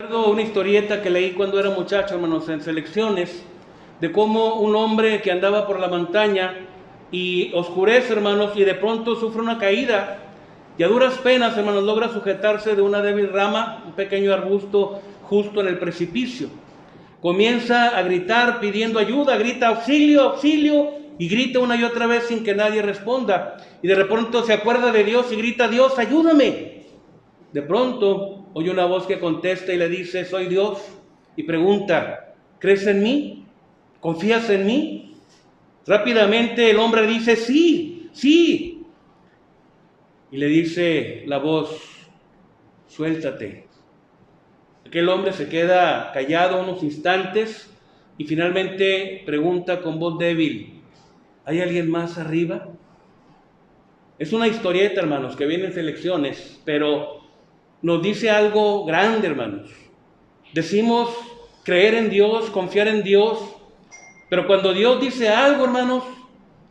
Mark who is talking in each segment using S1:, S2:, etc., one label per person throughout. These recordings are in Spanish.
S1: Recuerdo una historieta que leí cuando era muchacho, hermanos, en Selecciones, de cómo un hombre que andaba por la montaña y oscurece, hermanos, y de pronto sufre una caída y a duras penas, hermanos, logra sujetarse de una débil rama, un pequeño arbusto justo en el precipicio. Comienza a gritar pidiendo ayuda, grita auxilio, auxilio, y grita una y otra vez sin que nadie responda. Y de pronto se acuerda de Dios y grita: Dios, ayúdame. De pronto oye una voz que contesta y le dice: soy Dios. Y pregunta: ¿crees en mí? ¿Confías en mí? Rápidamente el hombre dice: sí, sí. Y le dice la voz: suéltate. Aquel hombre se queda callado unos instantes y finalmente pregunta con voz débil: ¿hay alguien más arriba? Es una historieta, hermanos, que viene en Selecciones, pero nos dice algo grande, hermanos. Decimos creer en Dios, confiar en Dios, pero cuando Dios dice algo, hermanos,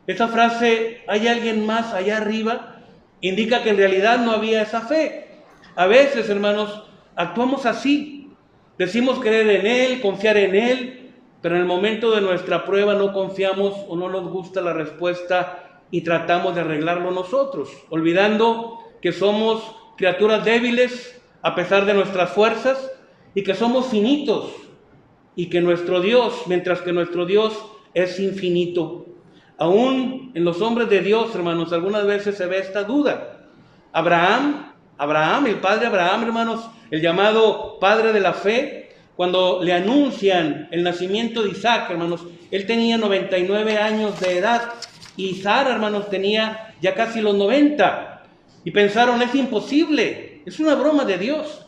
S1: esa frase, ¿hay alguien más allá arriba?, indica que en realidad no había esa fe. A veces, hermanos, actuamos así. Decimos creer en Él, confiar en Él, pero en el momento de nuestra prueba no confiamos o no nos gusta la respuesta y tratamos de arreglarlo nosotros, olvidando que somos criaturas débiles a pesar de nuestras fuerzas y que somos finitos y que nuestro Dios, mientras que nuestro Dios es infinito. Aún en los hombres de Dios, hermanos, algunas veces se ve esta duda. Abraham, el padre Abraham, hermanos, el llamado padre de la fe, cuando le anuncian el nacimiento de Isaac, hermanos, él tenía 99 años de edad y Sara, hermanos, tenía ya casi los 90. Y pensaron: es imposible, es una broma de Dios.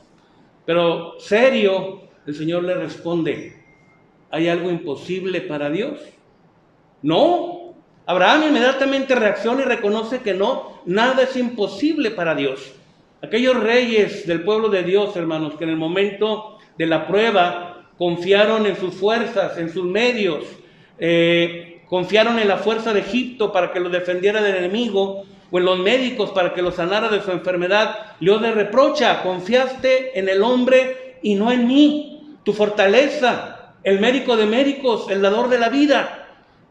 S1: Pero serio, el Señor le responde: ¿hay algo imposible para Dios? No. Abraham inmediatamente reacciona y reconoce que no, nada es imposible para Dios. Aquellos reyes del pueblo de Dios, hermanos, que en el momento de la prueba confiaron en sus fuerzas, en sus medios, confiaron en la fuerza de Egipto para que los defendiera del enemigo, o en los médicos para que los sanara de su enfermedad. Dios les reprocha: confiaste en el hombre y no en mí, tu fortaleza, el médico de médicos, el dador de la vida.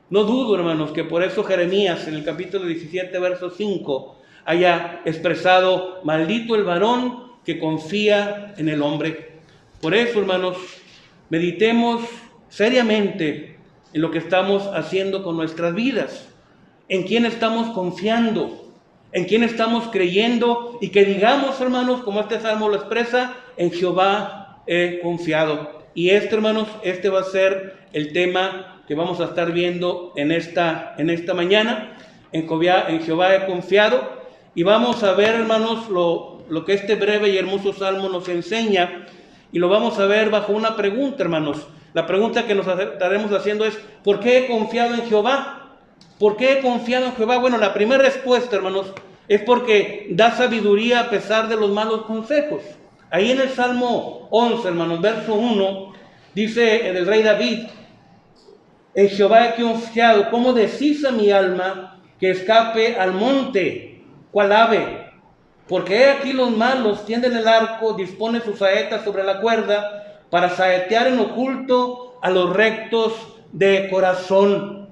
S1: No dudo, hermanos, que por eso Jeremías en el capítulo 17, verso 5, haya expresado: maldito el varón que confía en el hombre. Por eso, hermanos, meditemos seriamente en lo que estamos haciendo con nuestras vidas, en quién estamos confiando, en quién estamos creyendo, y que digamos, hermanos, como este salmo lo expresa: en Jehová he confiado. Y hermanos, este va a ser el tema que vamos a estar viendo en esta mañana. En Jehová he confiado. Y vamos a ver, hermanos, lo que este breve y hermoso salmo nos enseña, y lo vamos a ver bajo una pregunta, hermanos. La pregunta que nos estaremos haciendo es: ¿por qué he confiado en Jehová? ¿Por qué he confiado en Jehová? Bueno, la primera respuesta, hermanos, es porque da sabiduría a pesar de los malos consejos. Ahí en el Salmo 11, hermanos, verso 1, dice el rey David: en Jehová he confiado, ¿cómo decís a mi alma que escape al monte? ¿Cuál ave? Porque he aquí los malos tienden el arco, disponen sus saetas sobre la cuerda, para saetear en oculto a los rectos de corazón.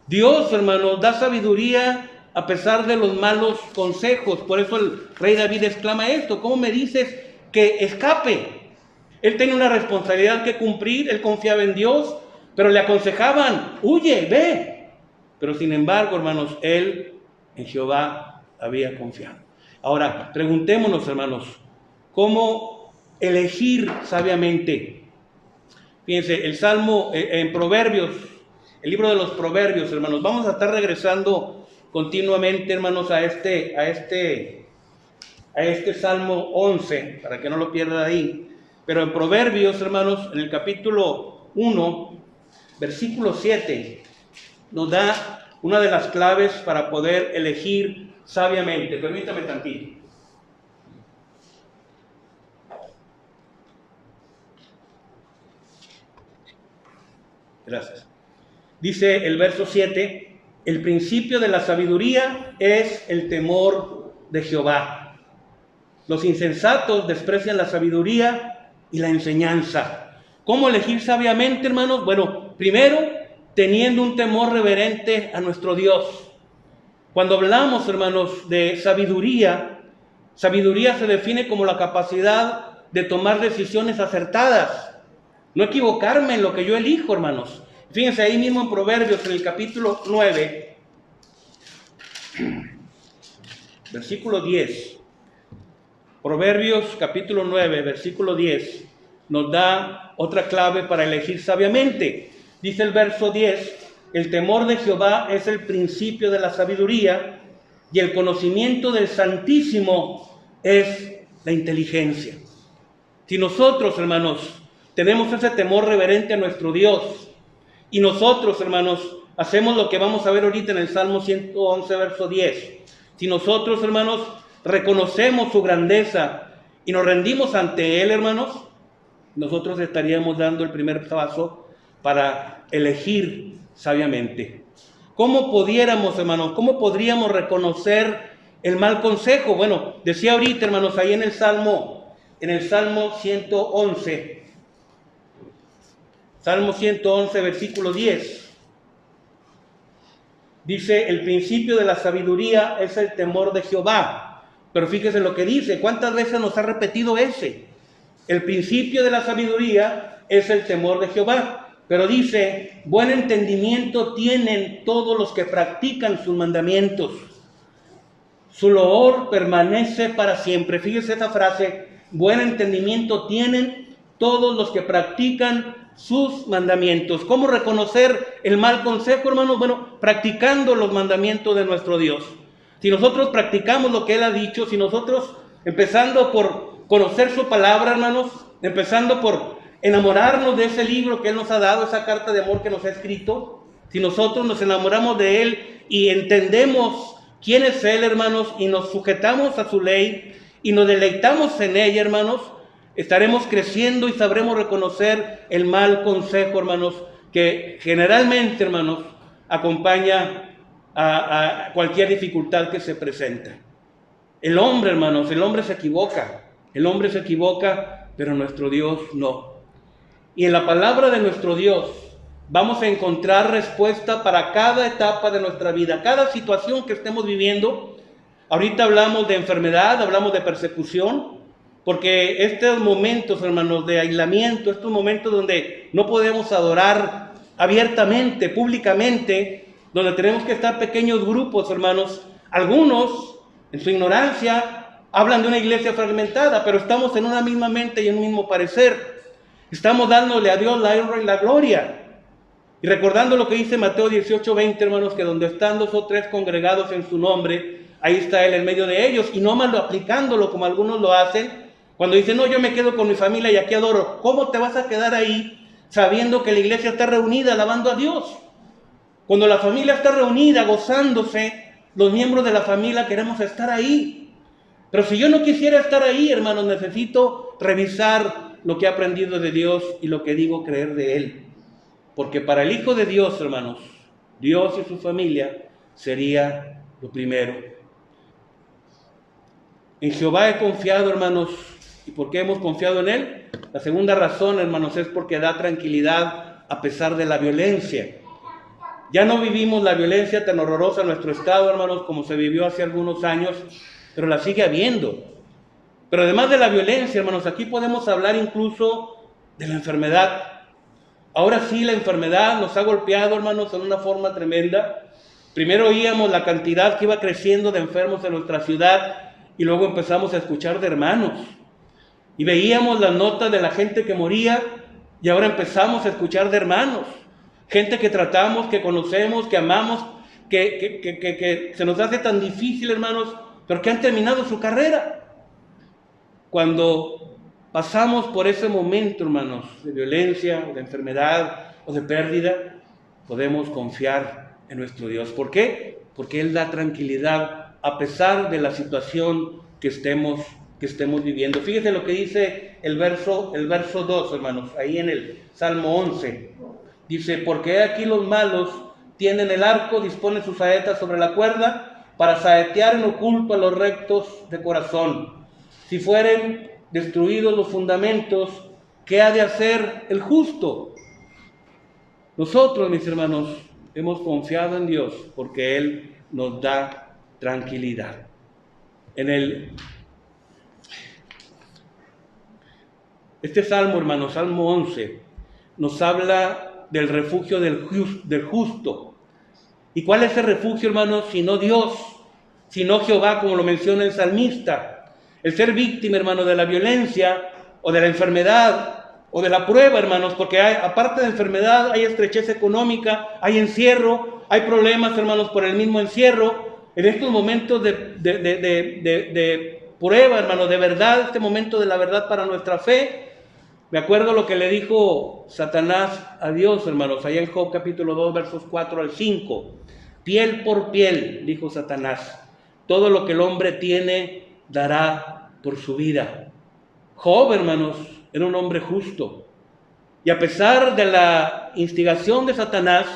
S1: Dios, hermanos, da sabiduría a pesar de los malos consejos. Por eso el rey David exclama esto: ¿cómo me dices que escape? Él tenía una responsabilidad que cumplir, él confiaba en Dios, pero le aconsejaban: huye, ve. Pero sin embargo, hermanos, él en Jehová había confiado. Ahora, preguntémonos, hermanos, ¿cómo elegir sabiamente? Fíjense, el Salmo en Proverbios, el libro de los Proverbios, hermanos, vamos a estar regresando continuamente, hermanos, a este Salmo 11, para que no lo pierda ahí. Pero en Proverbios, hermanos, en el capítulo 1, versículo 7, nos da una de las claves para poder elegir sabiamente. Permítame tantito. Gracias. Dice el verso 7: el principio de la sabiduría es el temor de Jehová. Los insensatos desprecian la sabiduría y la enseñanza. ¿Cómo elegir sabiamente, hermanos? Bueno, primero, teniendo un temor reverente a nuestro Dios. Cuando hablamos, hermanos, de sabiduría, sabiduría se define como la capacidad de tomar decisiones acertadas. No equivocarme en lo que yo elijo, hermanos. Fíjense ahí mismo en Proverbios, en el capítulo 9, versículo 10. Proverbios capítulo 9, versículo 10, nos da otra clave para elegir sabiamente. Dice el verso 10, el temor de Jehová es el principio de la sabiduría y el conocimiento del Santísimo es la inteligencia. Si nosotros, hermanos, tenemos ese temor reverente a nuestro Dios y nosotros, hermanos, hacemos lo que vamos a ver ahorita en el Salmo 111, verso 10. Si nosotros, hermanos, reconocemos su grandeza y nos rendimos ante Él, hermanos, nosotros estaríamos dando el primer paso para elegir sabiamente. ¿Cómo pudiéramos, hermanos, cómo podríamos reconocer el mal consejo? Bueno, decía ahorita, hermanos, ahí en el Salmo 111, Salmo 111, versículo 10. Dice, el principio de la sabiduría es el temor de Jehová. Pero fíjese lo que dice, ¿cuántas veces nos ha repetido ese? El principio de la sabiduría es el temor de Jehová. Pero dice, buen entendimiento tienen todos los que practican sus mandamientos. Su loor permanece para siempre. Fíjese esa frase, buen entendimiento tienen todos los que practican sus mandamientos. ¿Cómo reconocer el mal consejo, hermanos? Bueno, practicando los mandamientos de nuestro Dios. Si nosotros practicamos lo que Él ha dicho, si nosotros, empezando por conocer su palabra, hermanos, empezando por enamorarnos de ese libro que Él nos ha dado, esa carta de amor que nos ha escrito, si nosotros nos enamoramos de Él y entendemos quién es Él, hermanos, y nos sujetamos a su ley y nos deleitamos en ella, hermanos, estaremos creciendo y sabremos reconocer el mal consejo, hermanos, que generalmente, hermanos, acompaña a cualquier dificultad que se presenta. El hombre, hermanos, el hombre se equivoca, pero nuestro Dios no. Y en la palabra de nuestro Dios vamos a encontrar respuesta para cada etapa de nuestra vida, cada situación que estemos viviendo. Ahorita hablamos de enfermedad, hablamos de persecución, porque estos momentos, hermanos, de aislamiento, estos momentos donde no podemos adorar abiertamente, públicamente, donde tenemos que estar pequeños grupos, hermanos. Algunos, en su ignorancia, hablan de una iglesia fragmentada, pero estamos en una misma mente y en un mismo parecer. Estamos dándole a Dios la honra y la gloria. Y recordando lo que dice Mateo 18:20, hermanos, que donde están 2 o 3 congregados en su nombre, ahí está Él en medio de ellos, y no más aplicándolo como algunos lo hacen, cuando dicen, no, yo me quedo con mi familia y aquí adoro. ¿Cómo te vas a quedar ahí sabiendo que la iglesia está reunida alabando a Dios? Cuando la familia está reunida, gozándose, los miembros de la familia queremos estar ahí. Pero si yo no quisiera estar ahí, hermanos, necesito revisar lo que he aprendido de Dios y lo que digo creer de Él. Porque para el Hijo de Dios, hermanos, Dios y su familia sería lo primero. En Jehová he confiado, hermanos. ¿Y por qué hemos confiado en Él? La segunda razón, hermanos, es porque da tranquilidad a pesar de la violencia. Ya no vivimos la violencia tan horrorosa en nuestro estado, hermanos, como se vivió hace algunos años, pero la sigue habiendo. Pero además de la violencia, hermanos, aquí podemos hablar incluso de la enfermedad. Ahora sí, la enfermedad nos ha golpeado, hermanos, en una forma tremenda. Primero oíamos la cantidad que iba creciendo de enfermos en nuestra ciudad y luego empezamos a escuchar de hermanos. Y veíamos las notas de la gente que moría y ahora empezamos a escuchar de hermanos. Gente que tratamos, que conocemos, que amamos, que se nos hace tan difícil, hermanos, pero que han terminado su carrera. Cuando pasamos por ese momento, hermanos, de violencia, o de enfermedad, o de pérdida, podemos confiar en nuestro Dios. ¿Por qué? Porque Él da tranquilidad a pesar de la situación que estemos viviendo. Fíjense lo que dice el verso 2, hermanos, ahí en el Salmo 11. Dice, porque aquí los malos tienen el arco, disponen sus saetas sobre la cuerda, para saetear en oculto a los rectos de corazón. Si fueren destruidos los fundamentos, ¿qué ha de hacer el justo? Nosotros, mis hermanos, hemos confiado en Dios porque Él nos da tranquilidad. Este salmo, hermanos, Salmo 11, nos habla del refugio del justo. ¿Y cuál es el refugio, hermanos? Sino Dios, sino Jehová, como lo menciona el salmista. El ser víctima, hermanos, de la violencia o de la enfermedad o de la prueba, hermanos, porque aparte de enfermedad hay estrechez económica, hay encierro, hay problemas, hermanos, por el mismo encierro. En estos momentos de prueba, hermanos, de verdad, este momento de la verdad para nuestra fe, me acuerdo lo que le dijo Satanás a Dios, hermanos, allá en Job capítulo 2, versos 4 al 5. Piel por piel, dijo Satanás, todo lo que el hombre tiene dará por su vida. Job, hermanos, era un hombre justo. Y a pesar de la instigación de Satanás,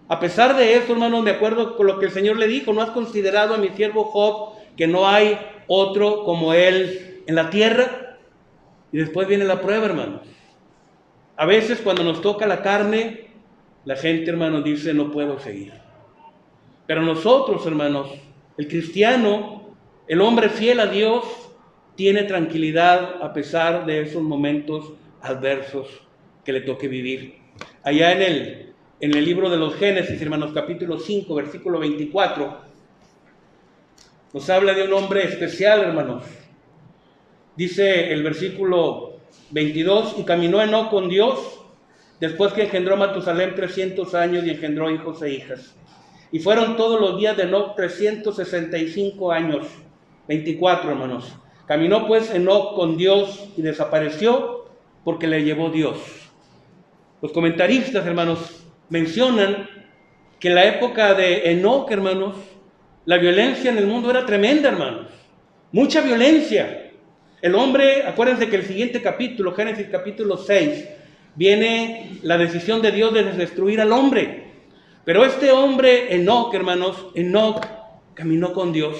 S1: a pesar de eso, hermanos, me acuerdo con lo que el Señor le dijo, ¿no has considerado a mi siervo Job que no hay otro como él en la tierra? Y después viene la prueba, hermanos. A veces cuando nos toca la carne, la gente, hermanos, dice, no puedo seguir. Pero nosotros, hermanos, el cristiano, el hombre fiel a Dios, tiene tranquilidad a pesar de esos momentos adversos que le toque vivir. Allá en el libro de los Génesis, hermanos, capítulo 5, versículo 24, nos habla de un hombre especial, hermanos. Dice el versículo 22, y caminó Enoc con Dios, después que engendró Matusalem 300 años y engendró hijos e hijas. Y fueron todos los días de Enoc 365 años, 24, hermanos. Caminó pues Enoc con Dios y desapareció porque le llevó Dios. Los comentaristas, hermanos, mencionan que en la época de Enoc, hermanos, la violencia en el mundo era tremenda, hermanos. Mucha violencia. El hombre, acuérdense que el siguiente capítulo, Génesis capítulo 6, viene la decisión de Dios de destruir al hombre. Pero este hombre, Enoc, hermanos, Enoc caminó con Dios.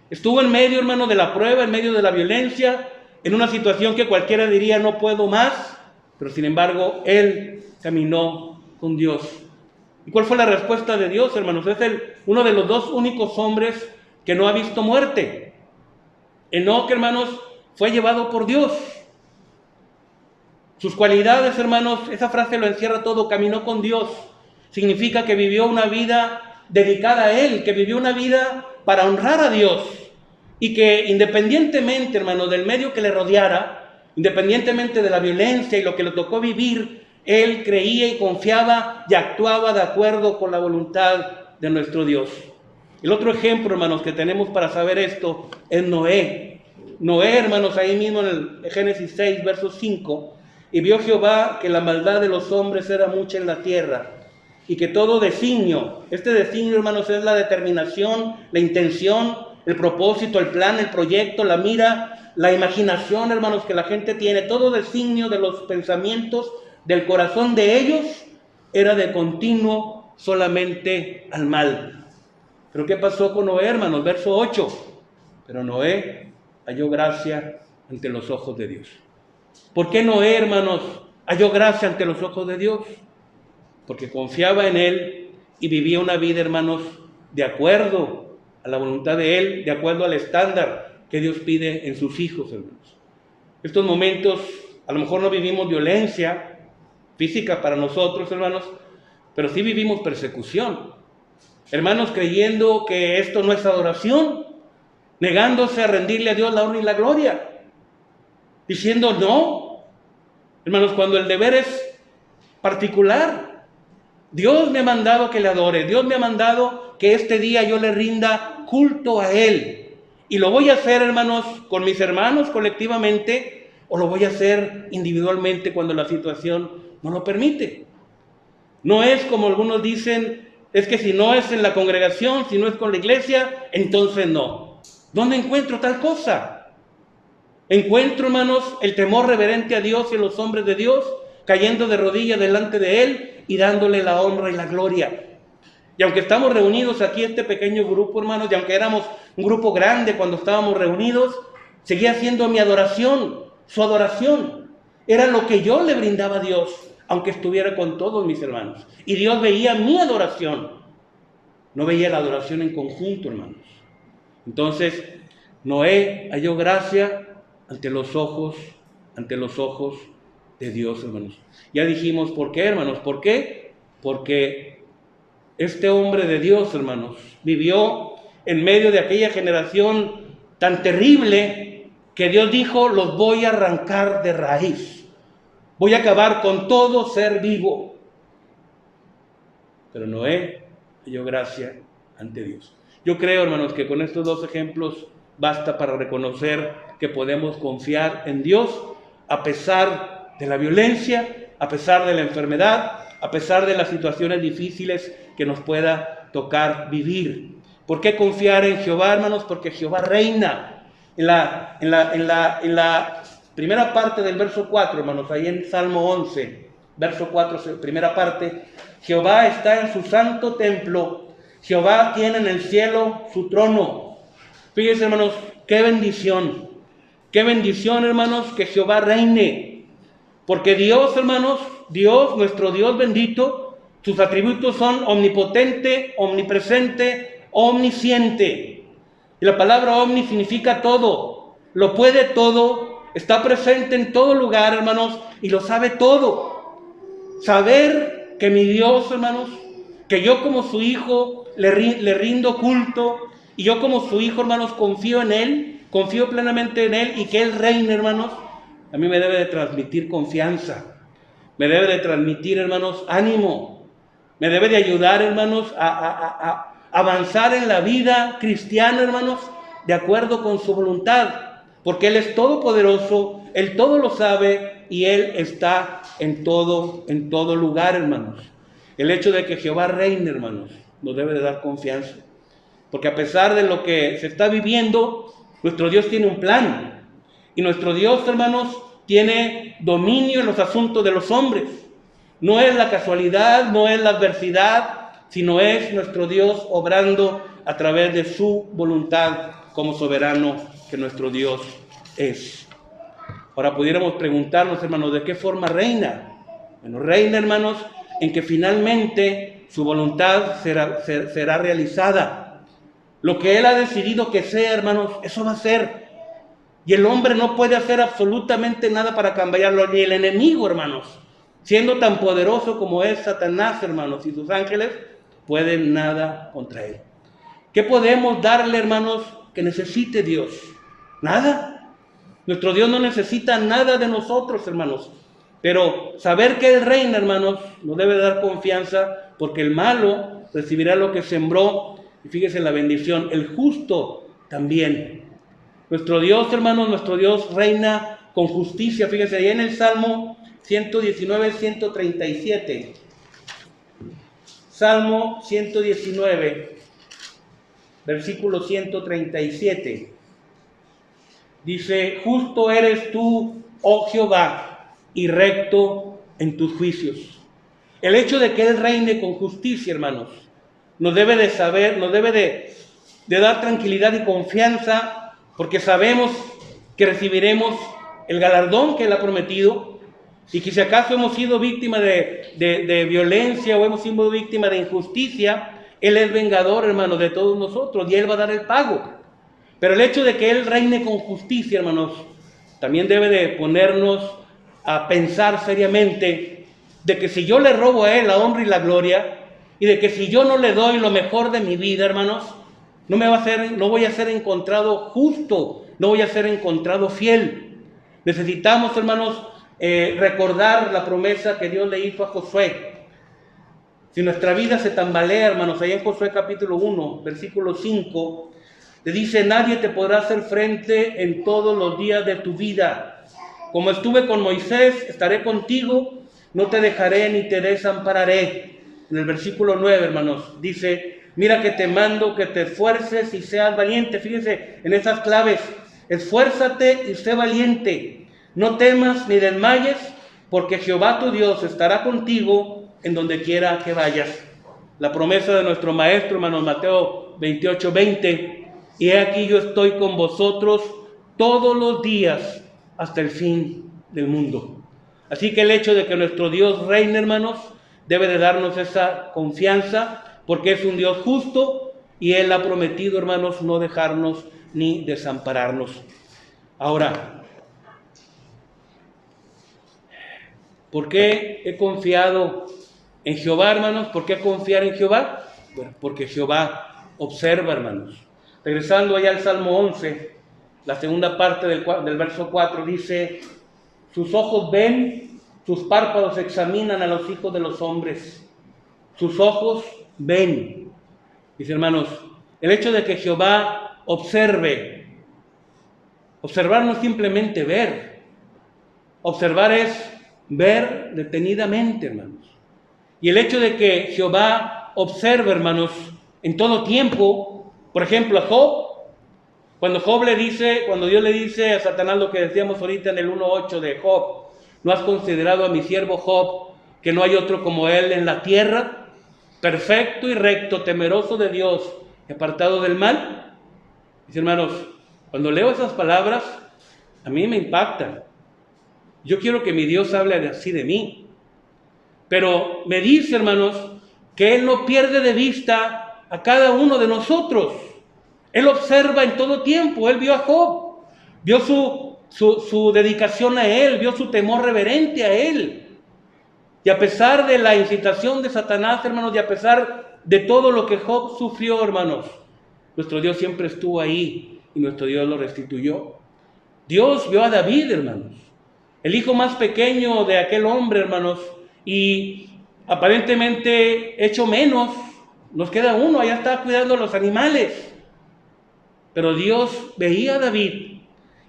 S1: Estuvo en medio, hermano, de la prueba, en medio de la violencia, en una situación que cualquiera diría no puedo más, pero sin embargo, él caminó con Dios. ¿Y cuál fue la respuesta de Dios, hermanos? Es uno de los dos únicos hombres que no ha visto muerte. Enoc, hermanos, fue llevado por Dios. Sus cualidades, hermanos, esa frase lo encierra todo, caminó con Dios. Significa que vivió una vida dedicada a Él, que vivió una vida para honrar a Dios. Y que independientemente, hermanos, del medio que le rodeara, independientemente de la violencia y lo que le tocó vivir, él creía y confiaba y actuaba de acuerdo con la voluntad de nuestro Dios. El otro ejemplo, hermanos, que tenemos para saber esto es Noé. Noé, hermanos, ahí mismo en el Génesis 6, verso 5, y vio Jehová que la maldad de los hombres era mucha en la tierra, y que todo designio, este designio, hermanos, es la determinación, la intención, el propósito, el plan, el proyecto, la mira, la imaginación, hermanos, que la gente tiene, todo designio de los pensamientos del corazón de ellos era de continuo solamente al mal. Pero ¿qué pasó con Noé, hermanos? Verso 8. Pero Noé halló gracia ante los ojos de Dios. ¿Por qué Noé, hermanos, halló gracia ante los ojos de Dios? Porque confiaba en Él y vivía una vida, hermanos, de acuerdo a la voluntad de Él, de acuerdo al estándar que Dios pide en sus hijos, hermanos. Estos momentos, a lo mejor no vivimos violencia física para nosotros, hermanos, pero sí vivimos persecución. Hermanos, creyendo que esto no es adoración, negándose a rendirle a Dios la honra y la gloria, diciendo no. Hermanos, cuando el deber es particular, Dios me ha mandado que le adore, Dios me ha mandado que este día yo le rinda culto a Él. Y lo voy a hacer, hermanos, con mis hermanos colectivamente, o lo voy a hacer individualmente cuando la situación no lo permite. No es como algunos dicen, es que si no es en la congregación, si no es con la iglesia, entonces no. ¿Dónde encuentro tal cosa? Encuentro, hermanos, el temor reverente a Dios y a los hombres de Dios, cayendo de rodillas delante de Él y dándole la honra y la gloria. Y aunque estamos reunidos aquí, este pequeño grupo, hermanos, y aunque éramos un grupo grande cuando estábamos reunidos, seguía siendo mi adoración, su adoración. Era lo que yo le brindaba a Dios, aunque estuviera con todos mis hermanos. Y Dios veía mi adoración. No veía la adoración en conjunto, hermanos. Entonces, Noé halló gracia ante los ojos de Dios, hermanos. Ya dijimos por qué, hermanos. ¿Por qué? Porque este hombre de Dios, hermanos, vivió en medio de aquella generación tan terrible que Dios dijo: los voy a arrancar de raíz. Voy a acabar con todo ser vivo. Pero Noé halló gracia ante Dios. Yo creo, hermanos, que con estos dos ejemplos basta para reconocer que podemos confiar en Dios a pesar de la violencia, a pesar de la enfermedad, a pesar de las situaciones difíciles que nos pueda tocar vivir. ¿Por qué confiar en Jehová, hermanos? Porque Jehová reina. En la primera parte del verso 4, hermanos, ahí en Salmo 11, verso 4, primera parte: Jehová está en su santo templo, Jehová tiene en el cielo su trono. Fíjense, hermanos, qué bendición, hermanos, que Jehová reine. Porque Dios, hermanos, Dios, nuestro Dios bendito, sus atributos son omnipotente, omnipresente, omnisciente. Y la palabra omni significa todo, lo puede todo, está presente en todo lugar, hermanos, y lo sabe todo. Saber que mi Dios, hermanos, que yo como su hijo le rindo culto, y yo como su hijo, hermanos, confío en Él, confío plenamente en Él, y que Él reine, hermanos, a mí me debe de transmitir confianza, me debe de transmitir, hermanos, ánimo, me debe de ayudar, hermanos, a avanzar en la vida cristiana, hermanos, de acuerdo con su voluntad, porque Él es todopoderoso, Él todo lo sabe, y Él está en todo lugar, hermanos. El hecho de que Jehová reine, hermanos, nos debe de dar confianza, porque a pesar de lo que se está viviendo, nuestro Dios tiene un plan, y nuestro Dios, hermanos, tiene dominio en los asuntos de los hombres. No es la casualidad, no es la adversidad, sino es nuestro Dios obrando a través de su voluntad como soberano que nuestro Dios es. Ahora pudiéramos preguntarnos, hermanos, ¿de qué forma reina? Bueno, reina, hermanos, en que finalmente su voluntad será realizada. Lo que Él ha decidido que sea, hermanos, eso va a ser. Y el hombre no puede hacer absolutamente nada para cambiarlo, ni el enemigo, hermanos, siendo tan poderoso como es Satanás, hermanos, y sus ángeles, pueden nada contra él. ¿Qué podemos darle, hermanos, que necesite Dios? Nada. Nuestro Dios no necesita nada de nosotros, hermanos. Pero saber que Él reina, hermanos, nos debe dar confianza, porque el malo recibirá lo que sembró. Y fíjese en la bendición, el justo también. Nuestro Dios, hermanos, nuestro Dios reina con justicia. Fíjense ahí en el Salmo 119, 137. Salmo 119, versículo 137. Dice: justo eres tú, oh Jehová, y recto en tus juicios. El hecho de que Él reine con justicia, hermanos, nos debe de saber, nos debe de dar tranquilidad y confianza, porque sabemos que recibiremos el galardón que Él ha prometido, y que si acaso hemos sido víctimas de violencia o hemos sido víctimas de injusticia, Él es vengador, hermanos, de todos nosotros, y Él va a dar el pago. Pero el hecho de que Él reine con justicia, hermanos, también debe de ponernos a pensar seriamente de que si yo le robo a Él la honra y la gloria, y de que si yo no le doy lo mejor de mi vida, hermanos, no voy a ser encontrado justo, no voy a ser encontrado fiel. Necesitamos, hermanos, recordar la promesa que Dios le hizo a Josué. Si nuestra vida se tambalea, hermanos, ahí en Josué capítulo 1, versículo 5, le dice: nadie te podrá hacer frente en todos los días de tu vida. Como estuve con Moisés, estaré contigo, no te dejaré ni te desampararé. En el versículo 9, hermanos, dice: mira que te mando que te esfuerces y seas valiente. Fíjense en esas claves: esfuérzate y sé valiente. No temas ni desmayes, porque Jehová tu Dios estará contigo en donde quiera que vayas. La promesa de nuestro maestro, hermanos, Mateo 28, 20. Y he aquí yo estoy con vosotros todos los días hasta el fin del mundo. Así que el hecho de que nuestro Dios reine, hermanos, debe de darnos esa confianza, porque es un Dios justo y Él ha prometido, hermanos, no dejarnos ni desampararnos. Ahora, ¿por qué he confiado en Jehová, hermanos? ¿Por qué confiar en Jehová? Bueno, porque Jehová observa, hermanos. Regresando allá al Salmo 11, la segunda parte del verso 4 dice: sus ojos ven, sus párpados examinan a los hijos de los hombres. Sus ojos ven. Dice, hermanos, el hecho de que Jehová observe, observar no es simplemente ver. Observar es ver detenidamente, hermanos. Y el hecho de que Jehová observe, hermanos, en todo tiempo, por ejemplo, a Job, cuando Dios le dice a Satanás lo que decíamos ahorita en el 1:8 de Job: ¿no has considerado a mi siervo Job, que no hay otro como él en la tierra, perfecto y recto, temeroso de Dios y apartado del mal? Dice, hermanos, cuando leo esas palabras, a mí me impactan. Yo quiero que mi Dios hable así de mí. Pero me dice, hermanos, que Él no pierde de vista a cada uno de nosotros. Él observa en todo tiempo. Él vio a Job, vio su dedicación a Él, vio su temor reverente a Él. Y a pesar de la incitación de Satanás, hermanos, y a pesar de todo lo que Job sufrió, hermanos, nuestro Dios siempre estuvo ahí y nuestro Dios lo restituyó. Dios vio a David, hermanos, el hijo más pequeño de aquel hombre, hermanos, y aparentemente hecho menos. Nos queda uno, allá está cuidando los animales. Pero Dios veía a David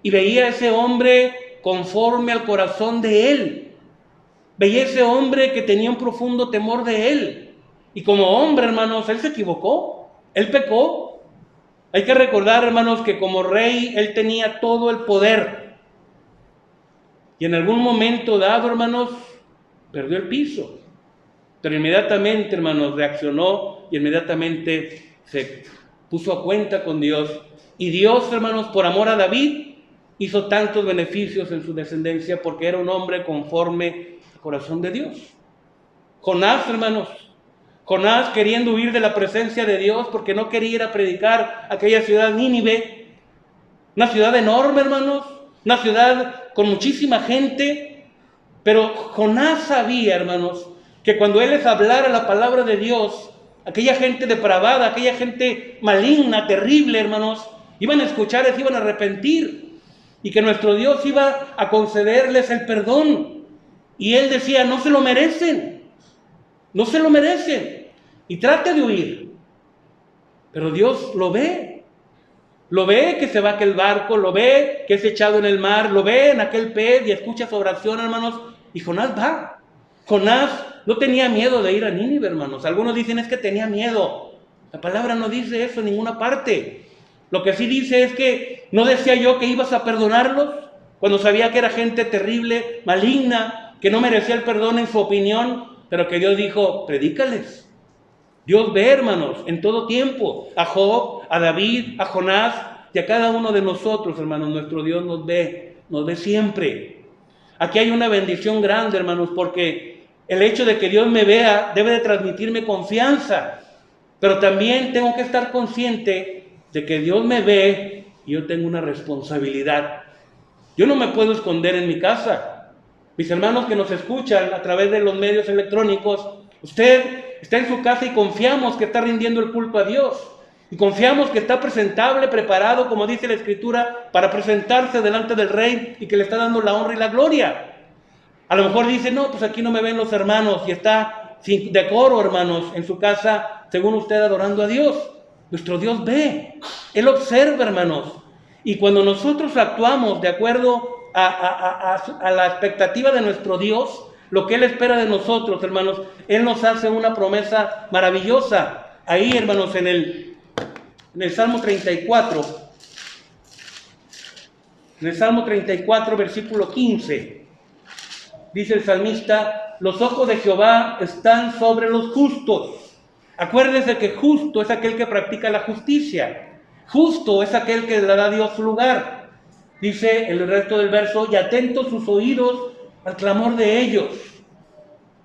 S1: y veía a ese hombre conforme al corazón de él. Veía a ese hombre que tenía un profundo temor de él. Y como hombre, hermanos, él se equivocó, él pecó. Hay que recordar, hermanos, que como rey él tenía todo el poder. Y en algún momento dado, hermanos, perdió el piso. Pero inmediatamente, hermanos, reaccionó y inmediatamente se puso a cuenta con Dios. Y Dios, hermanos, por amor a David, hizo tantos beneficios en su descendencia porque era un hombre conforme al corazón de Dios. Jonás, hermanos, Jonás queriendo huir de la presencia de Dios porque no quería ir a predicar a aquella ciudad Nínive, una ciudad enorme, hermanos, una ciudad con muchísima gente, pero Jonás sabía, hermanos, que cuando él les hablara la palabra de Dios, aquella gente depravada, aquella gente maligna, terrible, hermanos, iban a escuchar, se iban a arrepentir, y que nuestro Dios iba a concederles el perdón. Y él decía, no se lo merecen, no se lo merecen, y trate de huir. Pero Dios lo ve que se va aquel barco, lo ve que es echado en el mar, lo ve en aquel pez y escucha su oración, hermanos, y Jonás va. Jonás no tenía miedo de ir a Nínive, hermanos. Algunos dicen es que tenía miedo. La palabra no dice eso en ninguna parte. Lo que sí dice es que no decía yo que ibas a perdonarlos cuando sabía que era gente terrible, maligna, que no merecía el perdón en su opinión, pero que Dios dijo, predícales. Dios ve, hermanos, en todo tiempo, a Job, a David, a Jonás y a cada uno de nosotros, hermanos. Nuestro Dios nos ve siempre. Aquí hay una bendición grande, hermanos, porque el hecho de que Dios me vea debe de transmitirme confianza, pero también tengo que estar consciente de que Dios me ve y yo tengo una responsabilidad. Yo no me puedo esconder en mi casa. Mis hermanos que nos escuchan a través de los medios electrónicos, usted está en su casa y confiamos que está rindiendo el culto a Dios. Y confiamos que está presentable, preparado, como dice la Escritura, para presentarse delante del Rey y que le está dando la honra y la gloria. A lo mejor dice, no, pues aquí no me ven los hermanos y está sin decoro, hermanos, en su casa, según usted, adorando a Dios. Nuestro Dios ve, Él observa, hermanos. Y cuando nosotros actuamos de acuerdo a la expectativa de nuestro Dios, lo que Él espera de nosotros, hermanos, Él nos hace una promesa maravillosa. Ahí, hermanos, en el Salmo 34, versículo 15, dice el salmista, los ojos de Jehová están sobre los justos. Acuérdese que justo es aquel que practica la justicia. Justo es aquel que le da a Dios su lugar. Dice el resto del verso, y atentos sus oídos al clamor de ellos.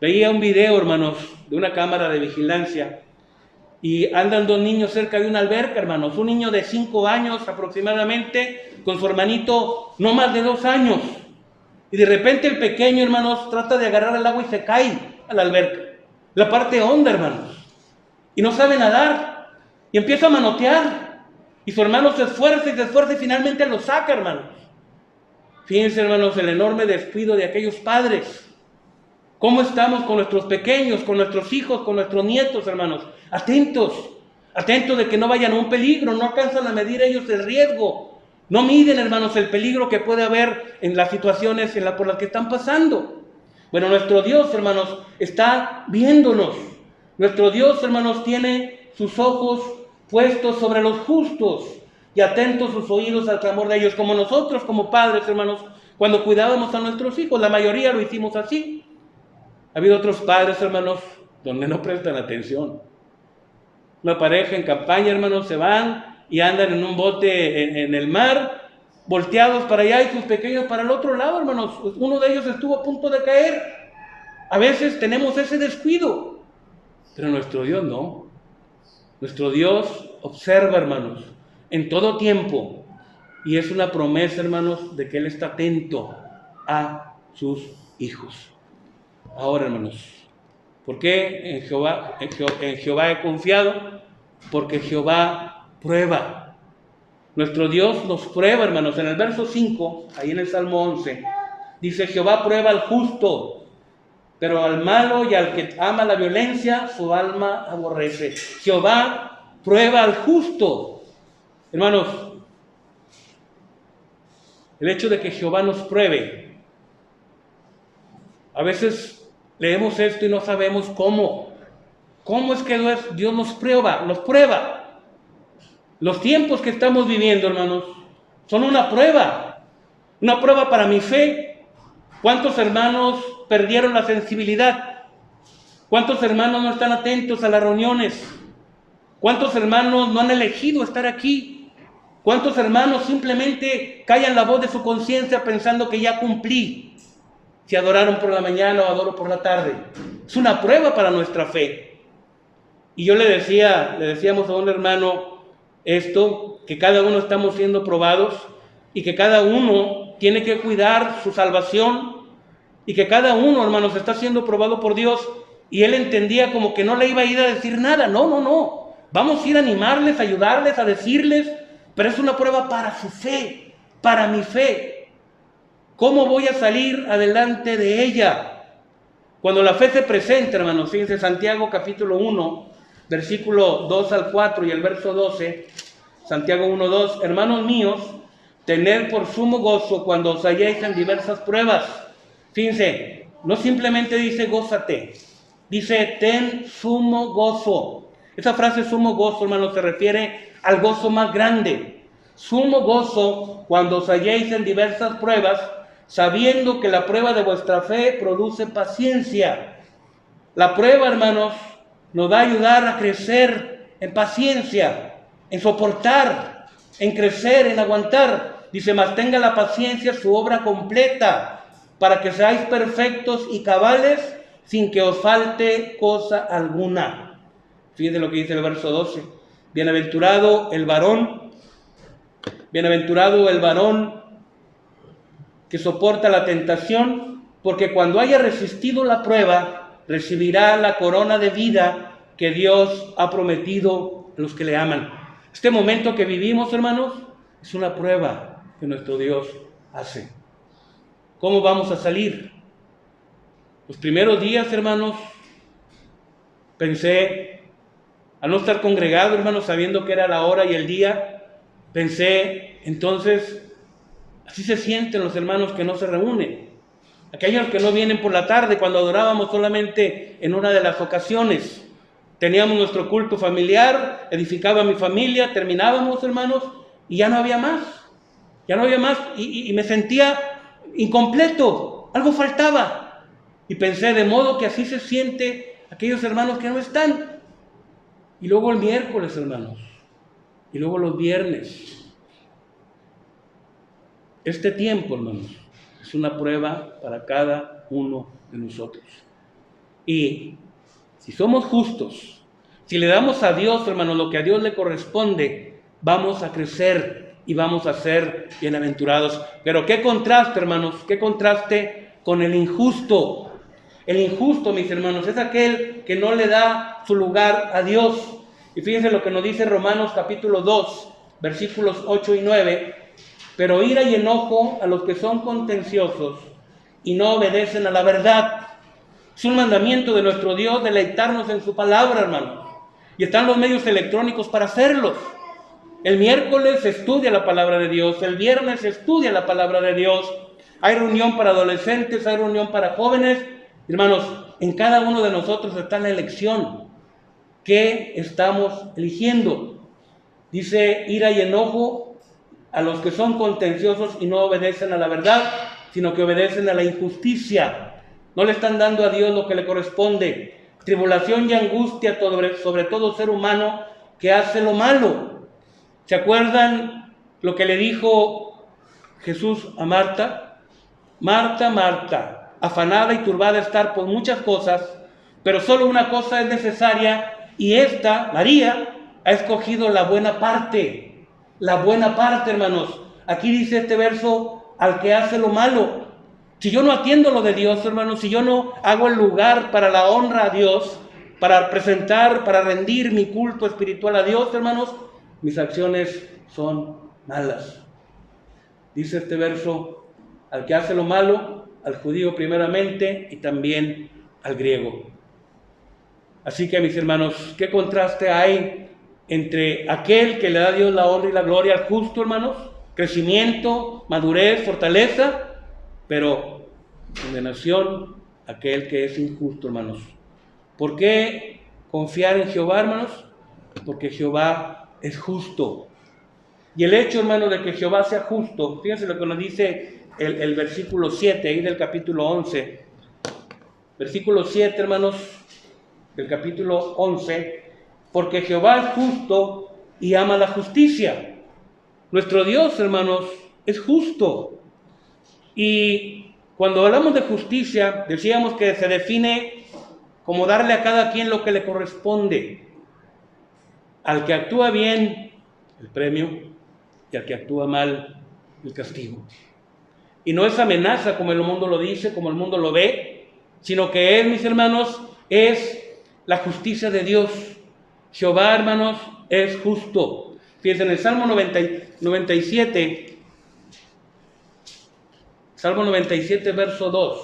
S1: Veía un video, hermanos, de una cámara de vigilancia y andan dos niños cerca de una alberca, hermanos. Un niño de 5 años aproximadamente con su hermanito no más de 2 años. Y de repente el pequeño, hermanos, trata de agarrar el agua y se cae a la alberca. La parte honda, hermanos. Y no sabe nadar. Y empieza a manotear. Y su hermano se esfuerza y finalmente lo saca, hermanos. Fíjense, hermanos, el enorme descuido de aquellos padres. ¿Cómo estamos con nuestros pequeños, con nuestros hijos, con nuestros nietos, hermanos? Atentos de que no vayan a un peligro, no alcanzan a medir ellos el riesgo. No miden, hermanos, el peligro que puede haber en las situaciones por las que están pasando. Bueno, nuestro Dios, hermanos, está viéndonos. Nuestro Dios, hermanos, tiene sus ojos puestos sobre los justos y atentos sus oídos al clamor de ellos, como nosotros como padres, hermanos, cuando cuidábamos a nuestros hijos. La mayoría lo hicimos así. Ha habido otros padres, hermanos, donde no prestan atención. Una pareja en campaña, hermanos, se van y andan en un bote en el mar, volteados para allá y sus pequeños para el otro lado, hermanos. Uno de ellos estuvo a punto de caer. A veces tenemos ese descuido, pero nuestro Dios no. Nuestro Dios observa, hermanos, en todo tiempo. Y es una promesa, hermanos, de que Él está atento a sus hijos. Ahora, hermanos, ¿por qué en Jehová he confiado? Porque Jehová prueba. Nuestro Dios nos prueba, hermanos. En el verso 5, ahí en el Salmo 11, dice: Jehová prueba al justo, pero al malo y al que ama la violencia, su alma aborrece. Jehová prueba al justo. Hermanos, el hecho de que Jehová nos pruebe, a veces leemos esto y no sabemos cómo. ¿Cómo es que Dios nos prueba? Nos prueba. Los tiempos que estamos viviendo, hermanos, son una prueba para mi fe. ¿Cuántos hermanos perdieron la sensibilidad? ¿Cuántos hermanos no están atentos a las reuniones? ¿Cuántos hermanos no han elegido estar aquí? ¿Cuántos hermanos simplemente callan la voz de su conciencia pensando que ya cumplí? Si adoraron por la mañana o adoro por la tarde. Es una prueba para nuestra fe. Y yo le decíamos a un hermano esto, que cada uno estamos siendo probados y que cada uno tiene que cuidar su salvación y que cada uno, hermanos, está siendo probado por Dios. Y él entendía como que no le iba a ir a decir nada. No. Vamos a ir a animarles, a ayudarles, a decirles, pero es una prueba para su fe, para mi fe. ¿Cómo voy a salir adelante de ella? Cuando la fe se presenta, hermanos, fíjense, Santiago capítulo 1, versículo 2 al 4 y el verso 12, Santiago 1, 2, hermanos míos, tened por sumo gozo cuando os halléis en diversas pruebas. Fíjense, no simplemente dice gózate, dice ten sumo gozo. Esa frase sumo gozo, hermanos, se refiere al gozo más grande. Sumo gozo cuando os halléis en diversas pruebas, sabiendo que la prueba de vuestra fe produce paciencia. La prueba, hermanos, nos va a ayudar a crecer en paciencia, en soportar, en crecer, en aguantar. Dice: mas tenga la paciencia su obra completa, para que seáis perfectos y cabales, sin que os falte cosa alguna. Fíjense lo que dice el verso 12. Bienaventurado el varón que soporta la tentación, porque cuando haya resistido la prueba, recibirá la corona de vida que Dios ha prometido a los que le aman. Este momento que vivimos, hermanos, es una prueba que nuestro Dios hace. ¿Cómo vamos a salir? Los primeros días, hermanos, pensé, al no estar congregado, hermanos, sabiendo que era la hora y el día, pensé, entonces, así se sienten los hermanos que no se reúnen. Aquellos que no vienen por la tarde, cuando adorábamos solamente en una de las ocasiones. Teníamos nuestro culto familiar, edificaba mi familia, terminábamos, hermanos, y ya no había más. Y me sentía incompleto, algo faltaba. Y pensé, de modo que así se siente aquellos hermanos que no están. Y luego el miércoles, hermanos, y luego los viernes. Este tiempo, hermanos, Es una prueba para cada uno de nosotros. Y si somos justos, si le damos a Dios, hermanos, lo que a Dios le corresponde, vamos a crecer y vamos a ser bienaventurados. Pero qué contraste, hermanos, qué contraste con el injusto. El injusto, mis hermanos, es aquel que no le da su lugar a Dios. Y fíjense lo que nos dice Romanos capítulo 2, versículos 8 y 9. Pero ira y enojo a los que son contenciosos y no obedecen a la verdad. Es un mandamiento de nuestro Dios deleitarnos en su palabra, hermanos. Y están los medios electrónicos para hacerlos. El miércoles se estudia la palabra de Dios, el viernes se estudia la palabra de Dios. Hay reunión para adolescentes, hay reunión para jóvenes. Hermanos, en cada uno de nosotros está la elección. ¿Qué estamos eligiendo? Dice ira y enojo a los que son contenciosos y no obedecen a la verdad, sino que obedecen a la injusticia. No le están dando a Dios lo que le corresponde. Tribulación y angustia sobre todo ser humano que hace lo malo. ¿Se acuerdan lo que le dijo Jesús a Marta? Marta, Marta, afanada y turbada estar por muchas cosas, pero solo una cosa es necesaria, y esta, María, ha escogido la buena parte. La buena parte, hermanos. Aquí dice este verso, al que hace lo malo. Si yo no atiendo lo de Dios, hermanos, si yo no hago el lugar para la honra a Dios, para presentar, para rendir mi culto espiritual a Dios, hermanos, mis acciones son malas. Dice este verso, al que hace lo malo, al judío primeramente y también al griego. Así que, mis hermanos, ¿qué contraste hay entre aquel que le da a Dios la honra y la gloria al justo, hermanos? Crecimiento, madurez, fortaleza, pero condenación aquel que es injusto, hermanos. ¿Por qué confiar en Jehová, hermanos? Porque Jehová es justo. Y el hecho, hermanos, de que Jehová sea justo, fíjense lo que nos dice el versículo 7, ahí del capítulo 11. Versículo 7, hermanos, del capítulo 11. Porque Jehová es justo y ama la justicia. Nuestro Dios, hermanos, es justo. Y cuando hablamos de justicia, decíamos que se define como darle a cada quien lo que le corresponde. Al que actúa bien, el premio, y al que actúa mal, el castigo. Y no es amenaza como el mundo lo dice, como el mundo lo ve, sino que es, mis hermanos, es la justicia de Dios. Jehová, hermanos, es justo. Fíjense en el Salmo 97, Salmo 97, verso 2.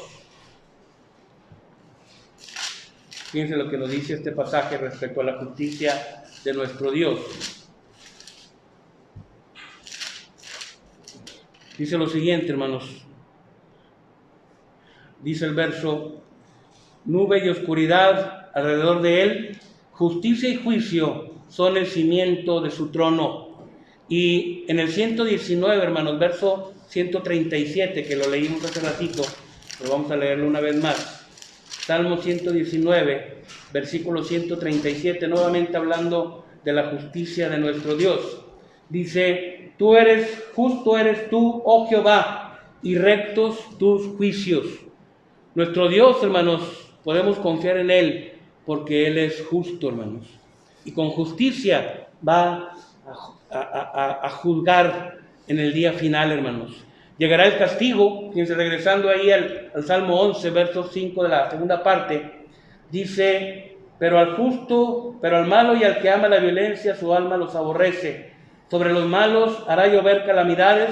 S1: Fíjense lo que nos dice este pasaje respecto a la justicia de nuestro Dios. Dice lo siguiente, hermanos. Dice el verso, nube y oscuridad alrededor de él, justicia y juicio son el cimiento de su trono. Y en el 119, hermanos, verso 137, que lo leímos hace ratito, pero vamos a leerlo una vez más. Salmo 119, versículo 137, nuevamente hablando de la justicia de nuestro Dios. Dice, tú eres, justo eres tú, oh Jehová, y rectos tus juicios. Nuestro Dios, hermanos, podemos confiar en Él, porque Él es justo, hermanos. Y con justicia va a juzgar en el día final, hermanos. Llegará el castigo, fíjense, regresando ahí al Salmo 11, verso 5 de la segunda parte, dice, pero al justo, pero al malo y al que ama la violencia, su alma los aborrece. Sobre los malos hará llover calamidades,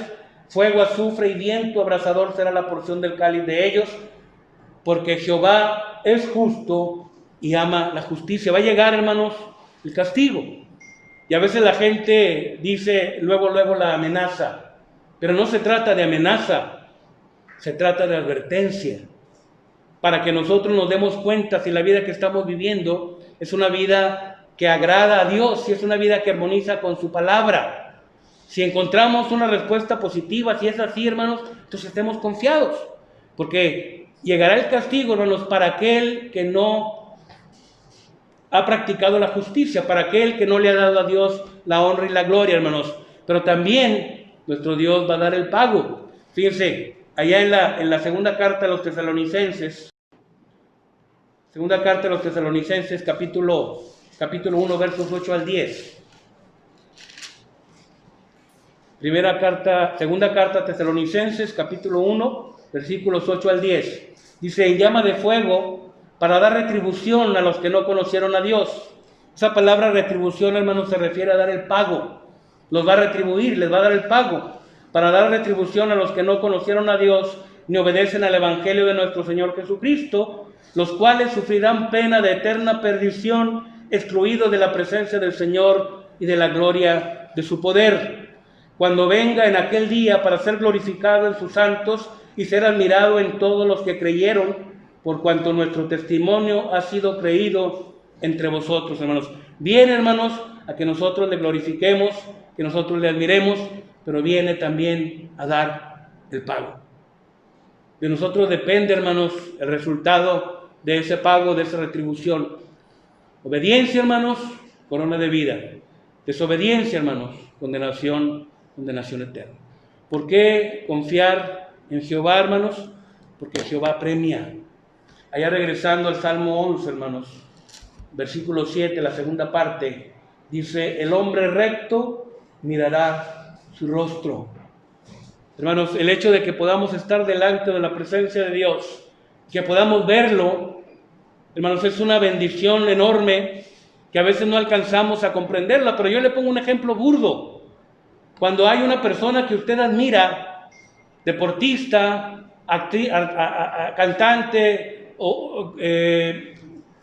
S1: fuego, azufre y viento abrasador será la porción del cáliz de ellos, porque Jehová es justo y ama la justicia. Va a llegar, hermanos, el castigo. Y a veces la gente dice luego la amenaza. Pero no se trata de amenaza, se trata de advertencia, para que nosotros nos demos cuenta si la vida que estamos viviendo es una vida que agrada a Dios, si es una vida que armoniza con su palabra. Si encontramos una respuesta positiva, si es así, hermanos, entonces estemos confiados, porque llegará el castigo, hermanos, para aquel que no ha practicado la justicia, para aquel que no le ha dado a Dios la honra y la gloria, hermanos, pero también nuestro Dios va a dar el pago. Fíjense, allá en la segunda carta a los Tesalonicenses, capítulo 1, versos 8 al 10. Segunda carta a Tesalonicenses, capítulo 1, versículos 8 al 10. Dice, en llama de fuego, para dar retribución a los que no conocieron a Dios. Esa palabra retribución, hermanos, se refiere a dar el pago. Los va a retribuir, les va a dar el pago. Para dar retribución a los que no conocieron a Dios, ni obedecen al Evangelio de nuestro Señor Jesucristo, los cuales sufrirán pena de eterna perdición, excluidos de la presencia del Señor y de la gloria de su poder, cuando venga en aquel día para ser glorificado en sus santos y ser admirado en todos los que creyeron, por cuanto nuestro testimonio ha sido creído entre vosotros, hermanos. Viene, hermanos, a que nosotros le glorifiquemos, que nosotros le admiremos, pero viene también a dar el pago. De nosotros depende, hermanos, el resultado de ese pago, de esa retribución. Obediencia, hermanos, corona de vida. Desobediencia, hermanos, condenación eterna. ¿Por qué confiar en Jehová, hermanos? Porque Jehová premia. Allá regresando al Salmo 11, hermanos, versículo 7, la segunda parte, dice, el hombre recto mirará su rostro. Hermanos, el hecho de que podamos estar delante de la presencia de Dios, que podamos verlo, hermanos, es una bendición enorme que a veces no alcanzamos a comprenderla, pero yo le pongo un ejemplo burdo. Cuando hay una persona que usted admira, deportista, actriz, cantante, o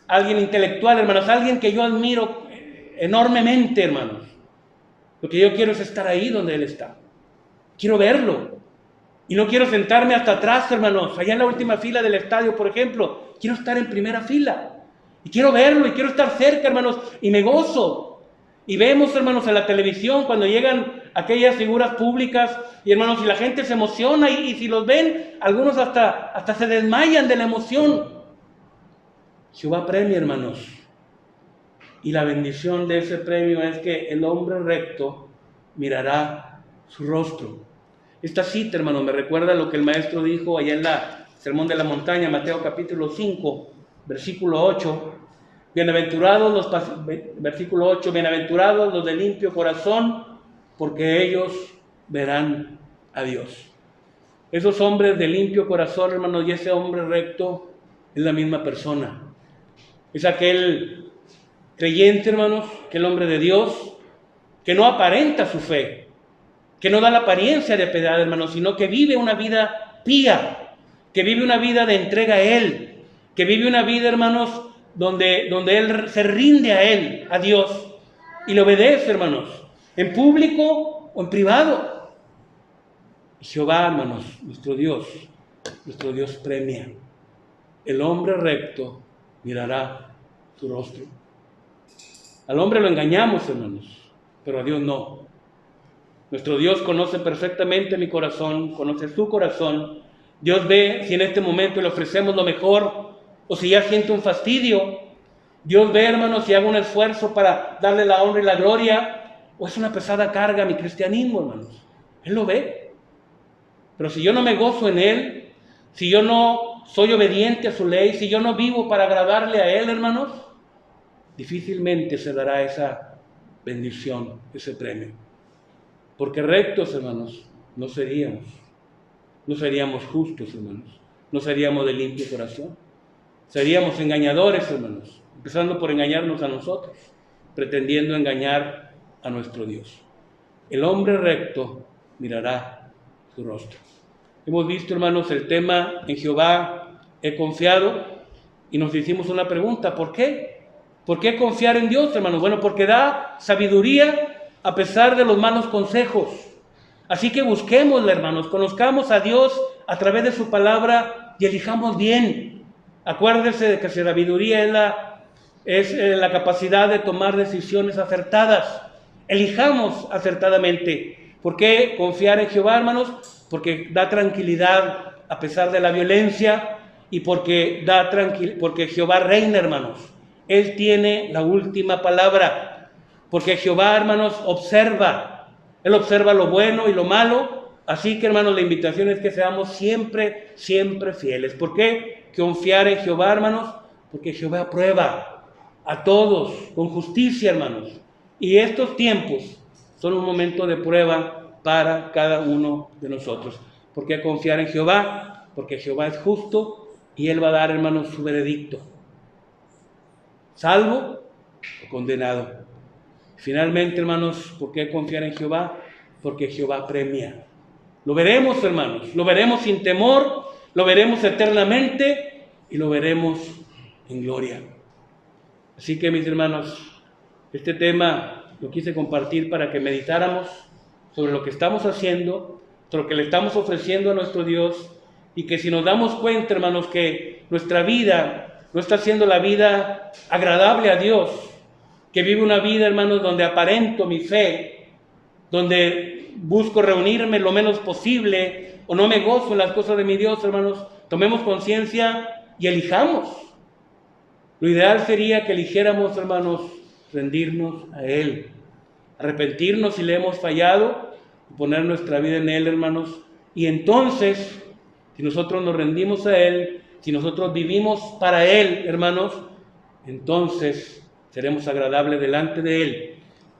S1: alguien intelectual, hermanos, alguien que yo admiro enormemente, hermanos, lo que yo quiero es estar ahí donde él está. Quiero verlo. Y no quiero sentarme hasta atrás, hermanos, allá en la última fila del estadio, por ejemplo. Quiero estar en primera fila. Y quiero verlo, y quiero estar cerca, hermanos, y me gozo. Y vemos, hermanos, en la televisión, cuando llegan aquellas figuras públicas, y hermanos, y la gente se emociona, y si los ven, algunos hasta se desmayan de la emoción. Jehová premia, hermanos. Y la bendición de ese premio es que el hombre recto mirará su rostro. Esta cita, hermano, me recuerda lo que el maestro dijo allá en la Sermón de la Montaña, Mateo capítulo 5, versículo 8. Versículo 8, bienaventurados los de limpio corazón, porque ellos verán a Dios. Esos hombres de limpio corazón, hermanos, y ese hombre recto es la misma persona. Es aquel creyente, hermanos, aquel hombre de Dios, que no aparenta su fe, que no da la apariencia de piedad, hermanos, sino que vive una vida pía, que vive una vida de entrega a Él, que vive una vida, hermanos, donde Él se rinde a Él, a Dios, y le obedece, hermanos, en público o en privado. Y Jehová, hermanos, nuestro Dios premia. El hombre recto mirará su rostro. Al hombre lo engañamos, hermanos, pero a Dios no. Nuestro Dios conoce perfectamente mi corazón, conoce su corazón. Dios ve si en este momento le ofrecemos lo mejor o si ya siente un fastidio. Dios ve, hermanos, si hago un esfuerzo para darle la honra y la gloria o es una pesada carga a mi cristianismo, hermanos. Él lo ve. Pero si yo no me gozo en Él, si yo no soy obediente a su ley, si yo no vivo para agradarle a Él, hermanos, difícilmente se dará esa bendición, ese premio. Porque rectos, hermanos, no seríamos justos, hermanos, no seríamos de limpio corazón, seríamos engañadores, hermanos, empezando por engañarnos a nosotros, pretendiendo engañar a nuestro Dios. El hombre recto mirará su rostro. Hemos visto, hermanos, el tema en Jehová he confiado y nos hicimos una pregunta, ¿por qué? ¿Por qué confiar en Dios, hermanos? Bueno, porque da sabiduría a pesar de los malos consejos. Así que busquémosle, hermanos, conozcamos a Dios a través de su palabra y elijamos bien. Acuérdese de que la sabiduría es la capacidad de tomar decisiones acertadas. Elijamos acertadamente. ¿Por qué confiar en Jehová, hermanos? Porque da tranquilidad a pesar de la violencia y porque Jehová reina, hermanos. Él tiene la última palabra. Porque Jehová, hermanos, observa. Él observa lo bueno y lo malo Así que, hermanos, la invitación es que seamos siempre, siempre fieles. ¿Por qué? Confiar en Jehová, hermanos, porque Jehová aprueba a todos con justicia, hermanos. Y estos tiempos son un momento de prueba para cada uno de nosotros. ¿Por qué confiar en Jehová? Porque Jehová es justo y Él va a dar, hermanos, su veredicto. Salvo o condenado. Finalmente, hermanos, ¿por qué confiar en Jehová? Porque Jehová premia. Lo veremos, hermanos, lo veremos sin temor, lo veremos eternamente y lo veremos en gloria. Así que, mis hermanos, este tema lo quise compartir para que meditáramos sobre lo que estamos haciendo, sobre lo que le estamos ofreciendo a nuestro Dios, y que si nos damos cuenta, hermanos, que nuestra vida no está siendo la vida agradable a Dios, que vive una vida, hermanos, donde aparento mi fe, donde busco reunirme lo menos posible o no me gozo en las cosas de mi Dios, hermanos, tomemos conciencia y elijamos. Lo ideal sería que eligiéramos, hermanos, rendirnos a Él, arrepentirnos si le hemos fallado y poner nuestra vida en Él, hermanos. Y entonces, si nosotros nos rendimos a Él, si nosotros vivimos para Él, hermanos, entonces seremos agradables delante de Él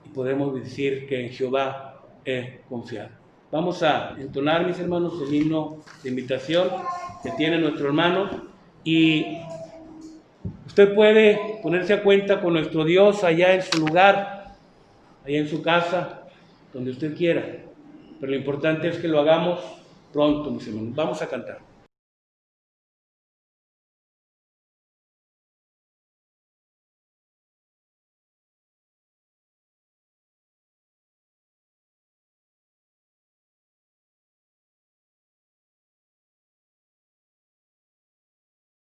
S1: y podemos decir que en Jehová he confiado. Vamos a entonar, mis hermanos, el himno de invitación que tiene nuestro hermano, y usted puede ponerse a cuenta con nuestro Dios allá en su lugar, allá en su casa, donde usted quiera, pero lo importante es que lo hagamos pronto, mis hermanos. Vamos a cantar.